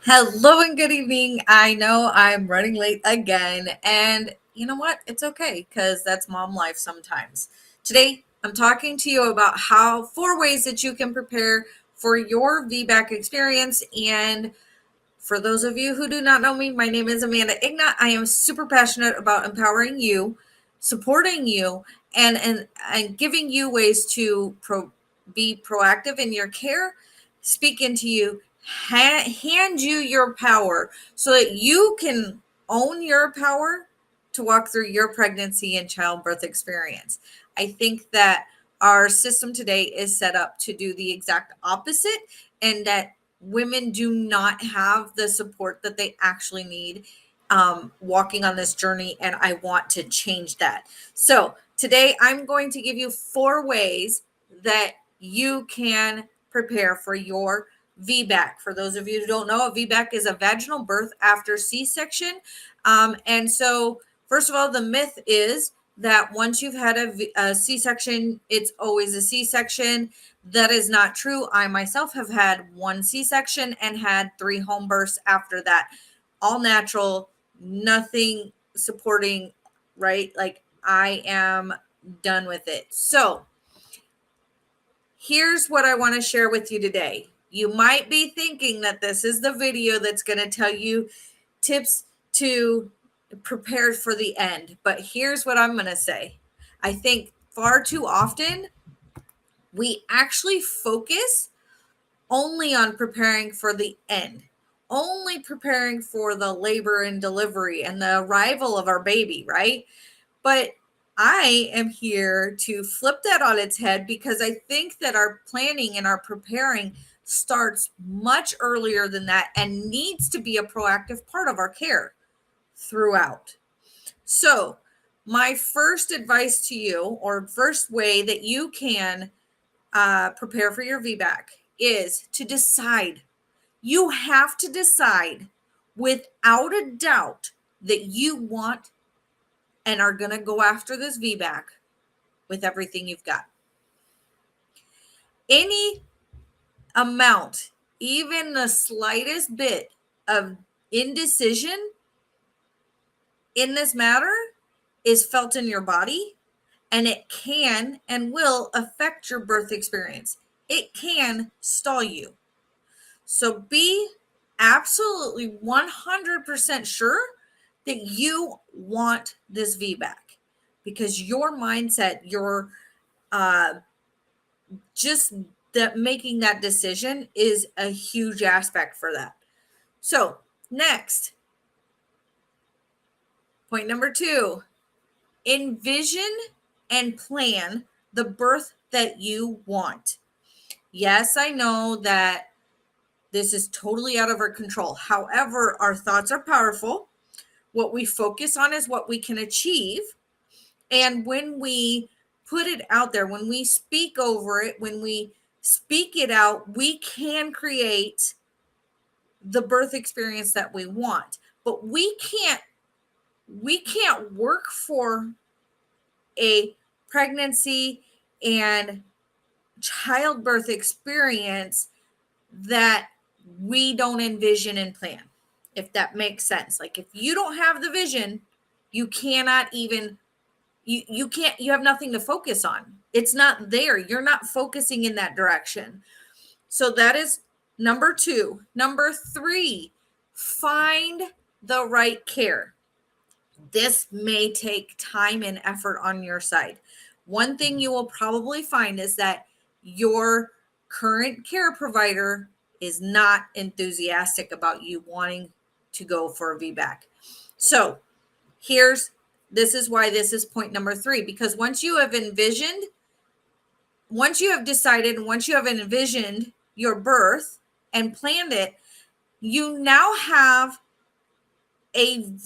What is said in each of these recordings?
Hello and good evening. I know I'm running late again, and you know what? It's okay because that's mom life sometimes. Today, I'm talking to you about how 4 ways that you can prepare for your VBAC experience. And for those of you who do not know me, my name is Amanda Ignat. I am super passionate about empowering you, supporting you, and giving you ways to be proactive in your care, speak into you, hand you your power so that you can own your power to walk through your pregnancy and childbirth experience. I think that our system today is set up to do the exact opposite, and that women do not have the support that they actually need walking on this journey. And I want to change that. So today I'm going to give you 4 ways that you can prepare for your VBAC. For those of you who don't know, a VBAC is a vaginal birth after C-section. And so, first of all, the myth is that once you've had a C-section, it's always a C-section. That is not true. I myself have had 1 C-section and had 3 home births after that. All natural, nothing supporting, right? Like I am done with it. So here's what I want to share with you today. You might be thinking that this is the video that's going to tell you tips to prepare for the end, but here's what I'm going to say. I think far too often we actually focus only on preparing for the end, only preparing for the labor and delivery and the arrival of our baby, right? But I am here to flip that on its head, because I think that our planning and our preparing starts much earlier than that and needs to be a proactive part of our care throughout. So, my first advice to you, or first way that you can prepare for your VBAC, is to decide. You have to decide without a doubt that you want and are going to go after this VBAC with everything you've got. Any amount, even the slightest bit of indecision in this matter, is felt in your body, and it can and will affect your birth experience. It can stall you. So be absolutely 100% sure that you want this VBAC, because your mindset, your just that making that decision is a huge aspect for that. So next, point number 2, envision and plan the birth that you want. Yes, I know that this is totally out of our control. However, our thoughts are powerful. What we focus on is what we can achieve. And when we put it out there, when we speak over it, when we speak it out, we can create the birth experience that we want. But we can't work for a pregnancy and childbirth experience that we don't envision and plan, if that makes sense. Like if you don't have the vision, you cannot even you have nothing to focus on. It's not there. You're not focusing in that direction. So that is number 2. Number 3, find the right care. This may take time and effort on your side. One thing you will probably find is that your current care provider is not enthusiastic about you wanting to go for a VBAC. So this is why this is point number 3, because once you have decided, once you have envisioned your birth and planned it, you now have an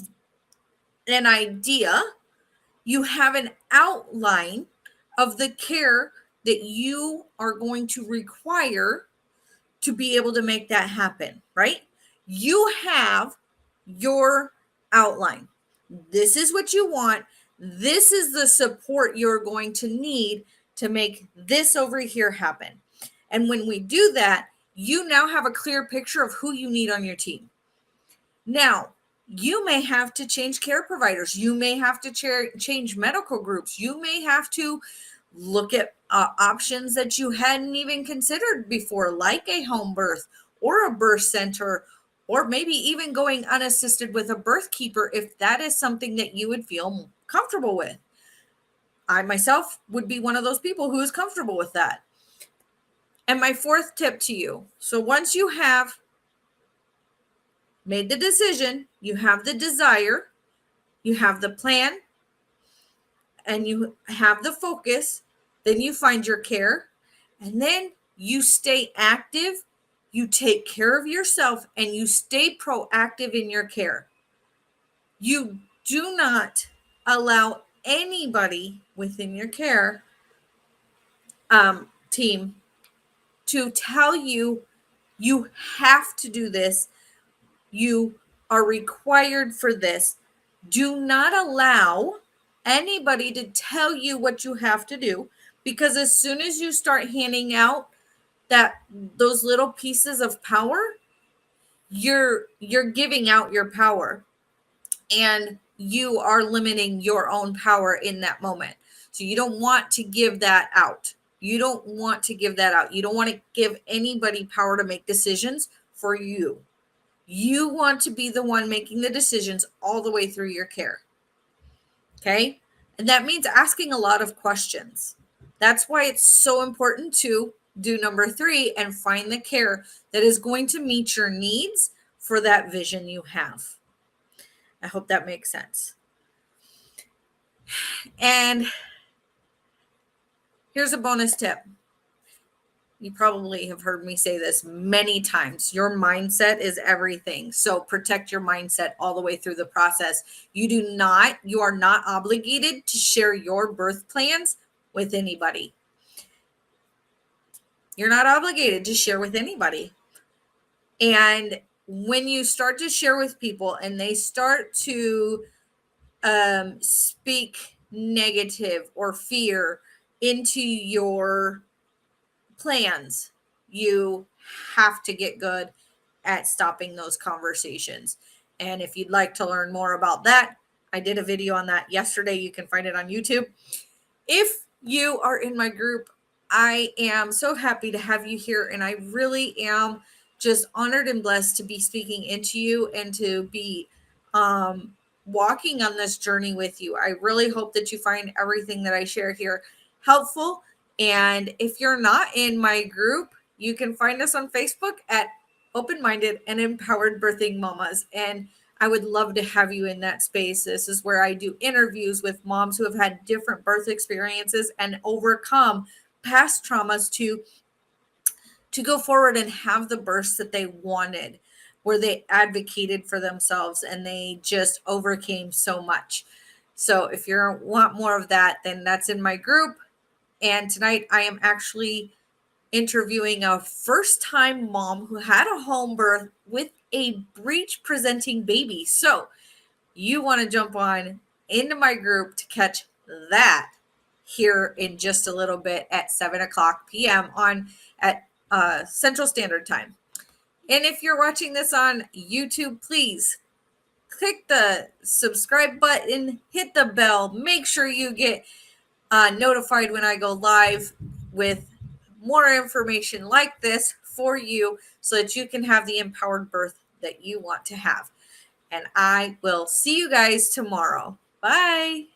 idea, you have an outline of the care that you are going to require to be able to make that happen, right? You have your outline. This is what you want. This is the support you're going to need to make this over here happen. And when we do that, you now have a clear picture of who you need on your team. Now, you may have to change care providers. You may have to change medical groups. You may have to look at options that you hadn't even considered before, like a home birth or a birth center, or maybe even going unassisted with a birth keeper if that is something that you would feel comfortable with. I myself would be one of those people who is comfortable with that. And my fourth tip to you, so once you have made the decision, you have the desire, you have the plan, and you have the focus, then you find your care, and then you stay active, you take care of yourself, and you stay proactive in your care. You do not allow anybody within your care team to tell you you have to do this, you are required for this. Do not allow anybody to tell you what you have to do, because as soon as you start handing out those little pieces of power, you're giving out your power, and you are limiting your own power in that moment. So you don't want to give that out. You don't want to give that out. You don't want to give anybody power to make decisions for you. You want to be the one making the decisions all the way through your care. Okay? And that means asking a lot of questions. That's why it's so important to do number 3 and find the care that is going to meet your needs for that vision you have. I hope that makes sense. And here's a bonus tip. You probably have heard me say this many times. Your mindset is everything. So protect your mindset all the way through the process. You are not obligated to share your birth plans with anybody. You're not obligated to share with anybody. And when you start to share with people and they start to speak negative or fear into your plans, you have to get good at stopping those conversations. And if you'd like to learn more about that, I did a video on that yesterday. You can find it on YouTube. If you are in my group, I am so happy to have you here, and I really am just honored and blessed to be speaking into you and to be walking on this journey with you. I really hope that you find everything that I share here helpful. And if you're not in my group, you can find us on Facebook at Open-Minded and Empowered Birthing Mamas. And I would love to have you in that space. This is where I do interviews with moms who have had different birth experiences and overcome past traumas to go forward and have the births that they wanted, where they advocated for themselves and they just overcame so much. So if you want more of that, then that's in my group. And tonight I am actually interviewing a first-time mom who had a home birth with a breech presenting baby. So you want to jump on into my group to catch that here in just a little bit at 7:00 p.m. at Central Standard Time. And if you're watching this on YouTube, please click the subscribe button, hit the bell, make sure you get notified when I go live with more information like this for you, so that you can have the empowered birth that you want to have. And I will see you guys tomorrow. Bye.